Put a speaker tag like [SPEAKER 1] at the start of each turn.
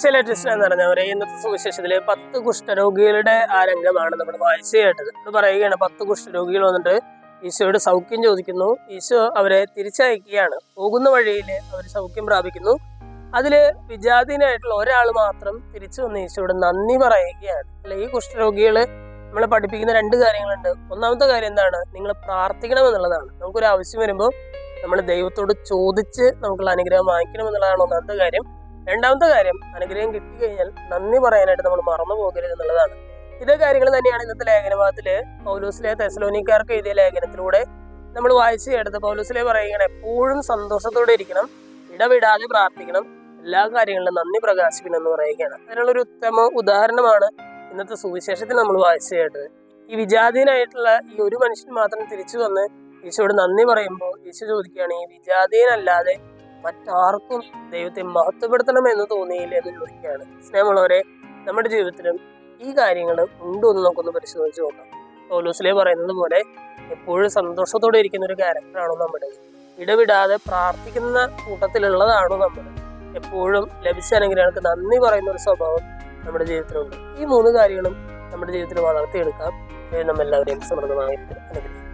[SPEAKER 1] ചില ടെസ്റ്റ് എന്ന് പറഞ്ഞവരെ ഇന്നത്തെ സുവിശേഷത്തില് 10 കുഷ്ഠരോഗികളുടെ ആ രംഗമാണ് നമ്മൾ വായിച്ചു കേട്ടത്. അത് പറയുകയാണ്, 10 കുഷ്ഠരോഗികൾ വന്നിട്ട് ഈശോയുടെ സൗഖ്യം ചോദിക്കുന്നു. ഈശോ അവരെ തിരിച്ചയക്കുകയാണ്. പോകുന്ന വഴിയിൽ അവർ സൗഖ്യം പ്രാപിക്കുന്നു. അതില് വിജാതീനായിട്ടുള്ള ഒരാൾ മാത്രം തിരിച്ചു വന്ന് ഈശോയോട് നന്ദി പറയുകയാണ്. അല്ലെ, ഈ കുഷ്ഠരോഗികള് നമ്മളെ പഠിപ്പിക്കുന്ന 2 കാര്യങ്ങളുണ്ട്. ഒന്നാമത്തെ കാര്യം എന്താണ്? നിങ്ങൾ പ്രാർത്ഥിക്കണം എന്നുള്ളതാണ്. നമുക്കൊരു ആവശ്യം വരുമ്പോൾ നമ്മൾ ദൈവത്തോട് ചോദിച്ച് നമുക്കുള്ള അനുഗ്രഹം വാങ്ങിക്കണം എന്നുള്ളതാണ് ഒന്നാമത്തെ കാര്യം. രണ്ടാമത്തെ കാര്യം, അനുഗ്രഹം കിട്ടിക്കഴിഞ്ഞാൽ നന്ദി പറയാനായിട്ട് നമ്മൾ മറന്നു പോകരുത് എന്നുള്ളതാണ്. ഇതേ കാര്യങ്ങൾ തന്നെയാണ് ഇന്നത്തെ ലേഖനഭാഗത്തില് പൗലോസിലെ തെസലോനിക്കാർക്ക് എഴുതിയ ലേഖനത്തിലൂടെ നമ്മൾ വായിച്ചു കേട്ടത്. പൗലോസിലെ പറയുകയാണ്, എപ്പോഴും സന്തോഷത്തോടെ ഇരിക്കണം, ഇടവിടാതെ പ്രാർത്ഥിക്കണം, എല്ലാ കാര്യങ്ങളിലും നന്ദി പ്രകാശിക്കണം എന്ന് പറയുകയാണ്. അതിനുള്ളൊരു ഉത്തമ ഉദാഹരണമാണ് ഇന്നത്തെ സുവിശേഷത്തിൽ നമ്മൾ വായിച്ചു കേട്ടത്. ഈ വിജാതീനായിട്ടുള്ള ഈ ഒരു മനുഷ്യൻ മാത്രം തിരിച്ചു വന്ന് ഈശോയോട് നന്ദി പറയുമ്പോൾ ഈശോ ചോദിക്കുകയാണ്, ഈ വിജാതീനല്ലാതെ മറ്റാർക്കും ദൈവത്തെ മഹത്വപ്പെടുത്തണം എന്ന് തോന്നിയില്ല എന്ന് ചോദിക്കുകയാണ്. സ്നേഹമുള്ളവരെ, നമ്മുടെ ജീവിതത്തിലും ഈ കാര്യങ്ങൾ ഉണ്ടോ എന്ന് നമുക്കൊന്ന് പരിശോധിച്ച് നോക്കാം. പൗലോസിലെ പറയുന്നത് പോലെ എപ്പോഴും സന്തോഷത്തോടെ ഇരിക്കുന്ന ഒരു ക്യാരക്ടറാണോ നമ്മുടെ? ഇടവിടാതെ പ്രാർത്ഥിക്കുന്ന കൂട്ടത്തിലുള്ളതാണോ നമ്മൾ? എപ്പോഴും ലഭിച്ച അനുഗ്രഹങ്ങൾക്ക് നന്ദി പറയുന്ന ഒരു സ്വഭാവം നമ്മുടെ ജീവിതത്തിലുണ്ട്. ഈ 3 കാര്യങ്ങളും നമ്മുടെ ജീവിതത്തിൽ വളർത്തിയെടുക്കാം. നമ്മളെല്ലാവരെയും സമൃദ്ധമായിട്ട് അനുഗ്രഹിക്കും.